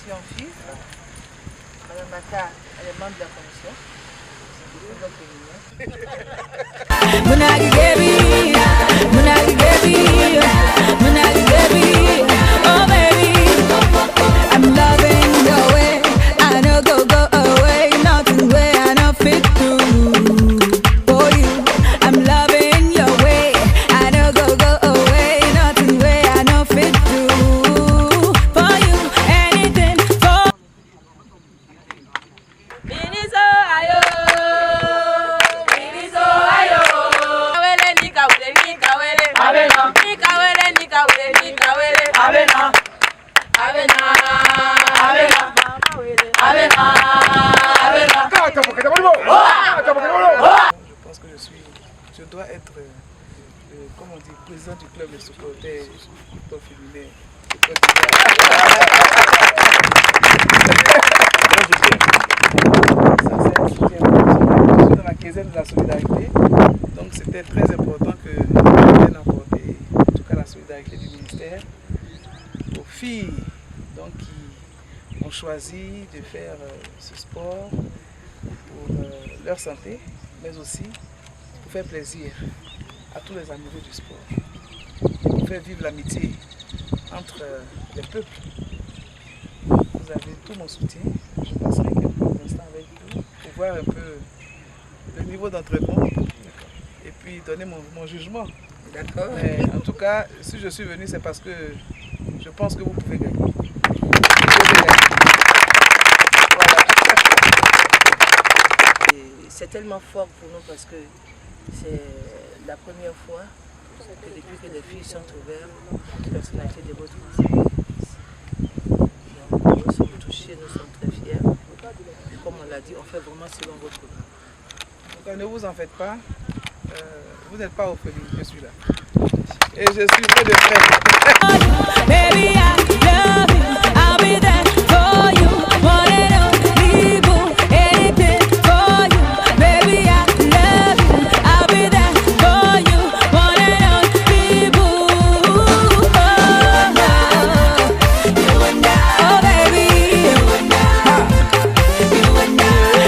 suis en fille. Madame Bata, elle est membre de la commission. Oh baby, I'm loving your way. I know go away, nothing way I know fit to. For you, I'm loving your way. I know go away, nothing way I know fit to. For you, anything for. Miniso ayo, Miniso ayo. Kawele ni kawele ni kawele. Abena. Ni kawele ni kawele ni kawele. Abena. Abena. Abena. Abena. Abena. Je pense que je dois être, comme on dit, président du club de supporters football féminin. Je suis dans la quinzaine de la solidarité, donc c'était très important que je vienne apporter, en tout cas la solidarité du ministère, aux filles donc, qui ont choisi de faire ce sport pour leur santé, mais aussi pour faire plaisir à tous les amoureux du sport, pour faire vivre l'amitié entre les peuples. Vous avez tout mon soutien. Je passerai quelques instants avec vous pour voir un peu le niveau d'entraînement et puis donner mon jugement. D'accord. En tout cas, si je suis venu, c'est parce que je pense que vous pouvez gagner. C'est tellement fort pour nous parce que c'est la première fois que depuis que les filles sont ouvertes, les personnalités de votre conseil. Nous sommes touchés, nous sommes très fiers. Comme on l'a dit, on fait vraiment selon votre programme. Donc, ne vous en faites pas, vous n'êtes pas orpheline, je suis là. Et je suis près de près. Baby, I love you. I'll be there for you. Wanna leave anything for you. Baby, I love you. I'll be there for you. Wanna leave you and I. Oh baby, you and I.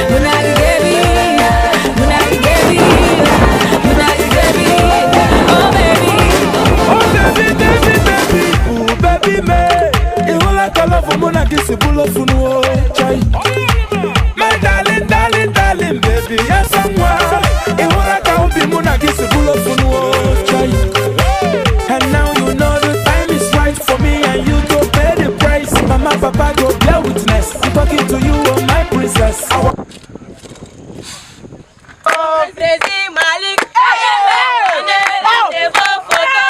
Munagi baby, Munagi baby, Munagi baby. Oh baby. Baby, me, you like a love for Mona Kiss, a bull of Funo. My darling, baby, yes, I'm wild. You like a be Mona Kiss, a bull of Funo. And now you know the time is right for me, and you go pay the price. Mama, Papa, go bear witness. I'm talking to you, oh my princess. Président Malik. C'est vos photos.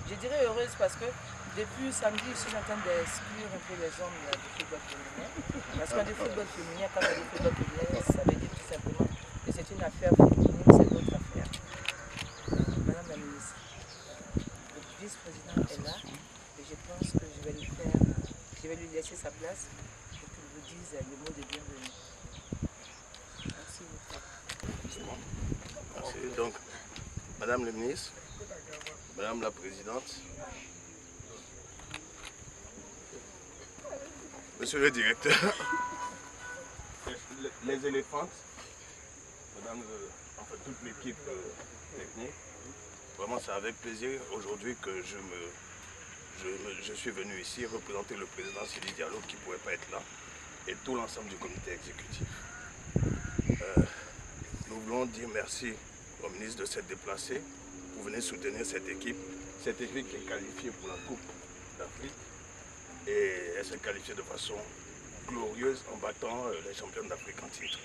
Je dirais heureuse parce que depuis samedi, je suis en train d'exclure un peu les hommes du football féminin. Parce que du football féminin, quand on dit football féminin, ça veut dire tout simplement que c'est une affaire féminine, c'est notre affaire. Madame la ministre, le vice-président est là et je pense que je vais lui laisser sa place pour qu'il vous dise le mot de bienvenue. Merci beaucoup. Merci. Donc, Madame la ministre, Madame la présidente, Monsieur le directeur, les éléphantes, Madame, enfin toute l'équipe technique, vraiment c'est avec plaisir aujourd'hui que je suis venu ici représenter le président Sidi Diallo qui ne pouvait pas être là et tout l'ensemble du comité exécutif. voulons dire merci au ministre de s'être déplacé pour venir soutenir cette équipe qui est qualifiée pour la Coupe d'Afrique. Et elle s'est qualifiée de façon glorieuse en battant les champions d'Afrique en titre.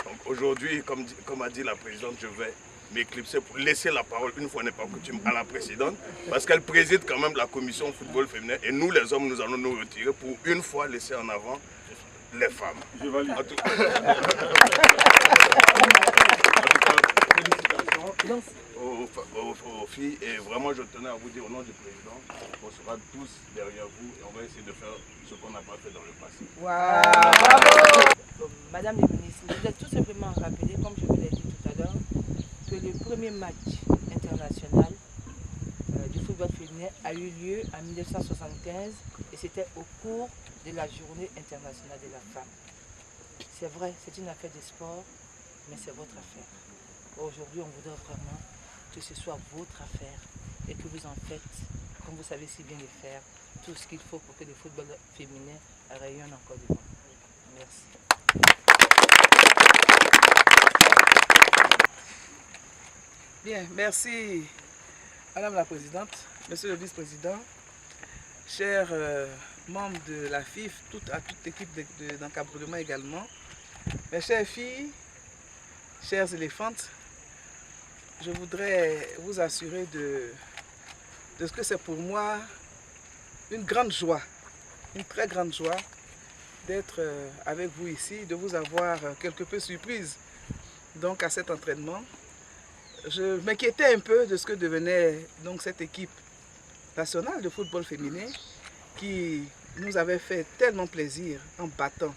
Donc aujourd'hui, comme a dit la présidente, je vais m'éclipser pour laisser la parole, une fois n'est pas coutume, à la présidente, parce qu'elle préside quand même la commission football féminin et nous les hommes, nous allons nous retirer pour une fois laisser en avant les femmes. Je valide. En tout cas, félicitations aux filles et vraiment je tenais à vous dire au nom du président, on sera tous derrière vous et on va essayer de faire ce qu'on n'a pas fait dans le passé. Wow. Bravo. Madame la ministre, je voulais tout simplement rappeler, comme je vous l'ai dit tout à l'heure, que le premier match international du football féminin a eu lieu en 1975 et c'était au cours de la journée internationale de la femme. C'est vrai, c'est une affaire de sport, mais c'est votre affaire. Aujourd'hui, on voudrait vraiment que ce soit votre affaire et que vous en faites, comme vous savez si bien le faire, tout ce qu'il faut pour que le football féminin rayonne encore devant. Merci. Bien, merci Madame la Présidente, Monsieur le Vice-président, chers membres de la FIF, à toute l'équipe d'encadrement également, mes chères filles, chères éléphantes, je voudrais vous assurer de ce que c'est pour moi une grande joie, une très grande joie d'être avec vous ici, de vous avoir quelque peu surprise donc à cet entraînement. Je m'inquiétais un peu de ce que devenait donc cette équipe nationale de football féminin qui nous avait fait tellement plaisir en battant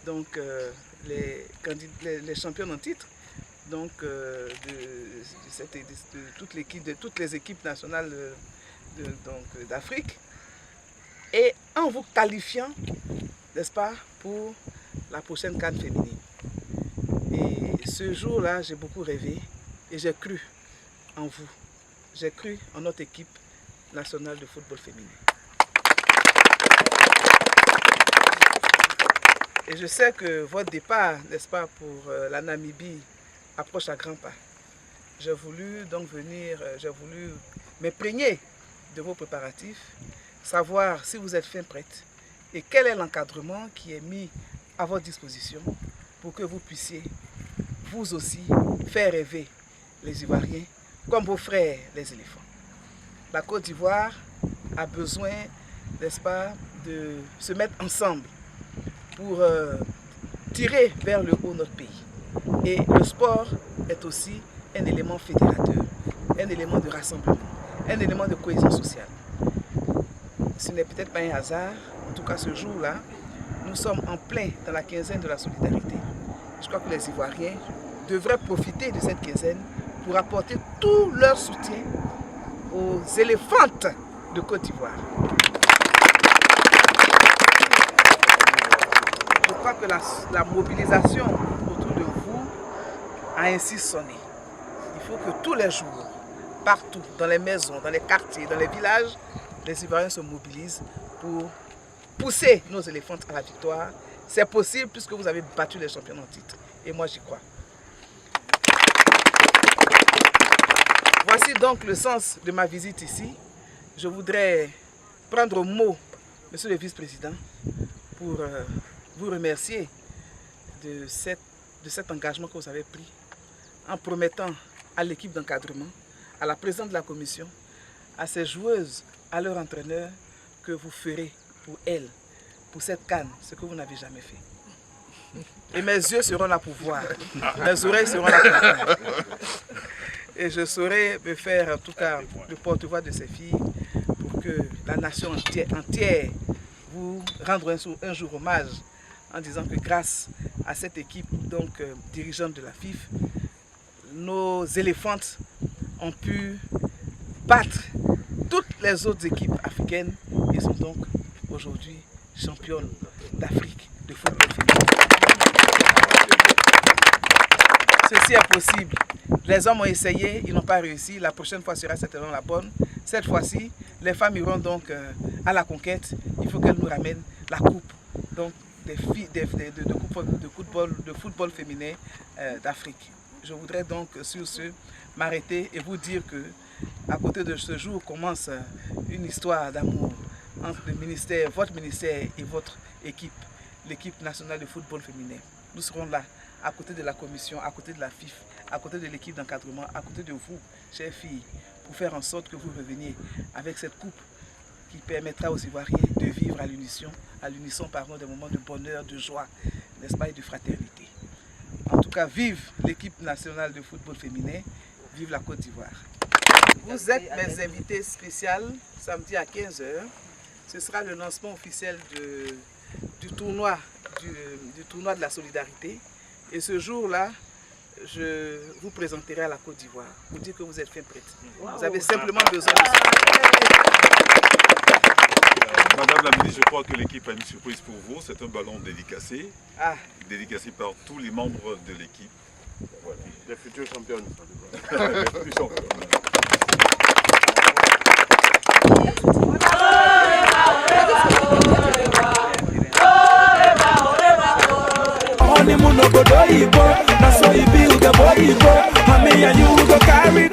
donc, les champions en titre donc, de toutes les équipes nationales d'Afrique et en vous qualifiant, n'est-ce pas, pour la prochaine CAN féminine. Et ce jour-là, j'ai beaucoup rêvé et j'ai cru en vous. J'ai cru en notre équipe nationale de football féminin. Et je sais que votre départ, n'est-ce pas, pour la Namibie approche à grands pas. J'ai voulu donc venir, j'ai voulu m'imprégner de vos préparatifs, savoir si vous êtes fin prête et quel est l'encadrement qui est mis à votre disposition pour que vous puissiez, vous aussi, faire rêver les Ivoiriens comme vos frères les éléphants. La Côte d'Ivoire a besoin, n'est-ce pas, de se mettre ensemble pour tirer vers le haut notre pays. Et le sport est aussi un élément fédérateur, un élément de rassemblement, un élément de cohésion sociale. Ce n'est peut-être pas un hasard, en tout cas ce jour-là, nous sommes en plein dans la quinzaine de la solidarité. Je crois que les Ivoiriens devraient profiter de cette quinzaine pour apporter tout leur soutien aux éléphantes de Côte d'Ivoire. Je crois que la mobilisation autour de vous a ainsi sonné. Il faut que tous les jours, partout, dans les maisons, dans les quartiers, dans les villages, les Ivoiriens se mobilisent pour pousser nos éléphantes à la victoire. C'est possible puisque vous avez battu les champions en titre. Et moi, j'y crois. Voici donc le sens de ma visite ici. Je voudrais prendre au mot, Monsieur le Vice-président, pour vous remercier de cet engagement que vous avez pris en promettant à l'équipe d'encadrement, à la présidente de la commission, à ces joueuses, à leur entraîneur, que vous ferez pour elles, pour cette CAN, ce que vous n'avez jamais fait. Et mes yeux seront là pour voir, mes oreilles seront là pour entendre. Et je saurai me faire, en tout cas, le porte-voix de ces filles pour que la nation entière vous rendre un jour hommage en disant que grâce à cette équipe donc, dirigeante de la FIF, nos éléphantes ont pu battre toutes les autres équipes africaines et sont donc aujourd'hui championnes d'Afrique de football féminin. Ceci est possible. Les hommes ont essayé, ils n'ont pas réussi. La prochaine fois sera certainement la bonne. Cette fois-ci, les femmes iront donc à la conquête. Il faut qu'elles nous ramènent la coupe donc, de football féminin d'Afrique. Je voudrais donc sur ce m'arrêter et vous dire que à côté de ce jour commence une histoire d'amour entre le ministère, votre ministère et votre équipe, l'équipe nationale de football féminin. Nous serons là, à côté de la commission, à côté de la FIF, à côté de l'équipe d'encadrement, à côté de vous, chères filles, pour faire en sorte que vous reveniez avec cette coupe qui permettra aux Ivoiriens de vivre à l'unisson des moments de bonheur, de joie, n'est-ce pas, et de fraternité. En tout cas, vive l'équipe nationale de football féminin, vive la Côte d'Ivoire. Vous êtes mes invités spéciales samedi à 15 h. Ce sera le lancement officiel du tournoi de la solidarité. Et ce jour-là, je vous présenterai à la Côte d'Ivoire pour dire que vous êtes fin prête. Vous avez simplement besoin de ça. Madame la ministre, je crois que l'équipe a une surprise pour vous. C'est un ballon dédicacé. Dédicacé par tous les membres de l'équipe. Voilà. Les futurs champions. Les futurs champions. Honeymoon no go do Igbo, na so e be with the boy Igbo. And me and you go carry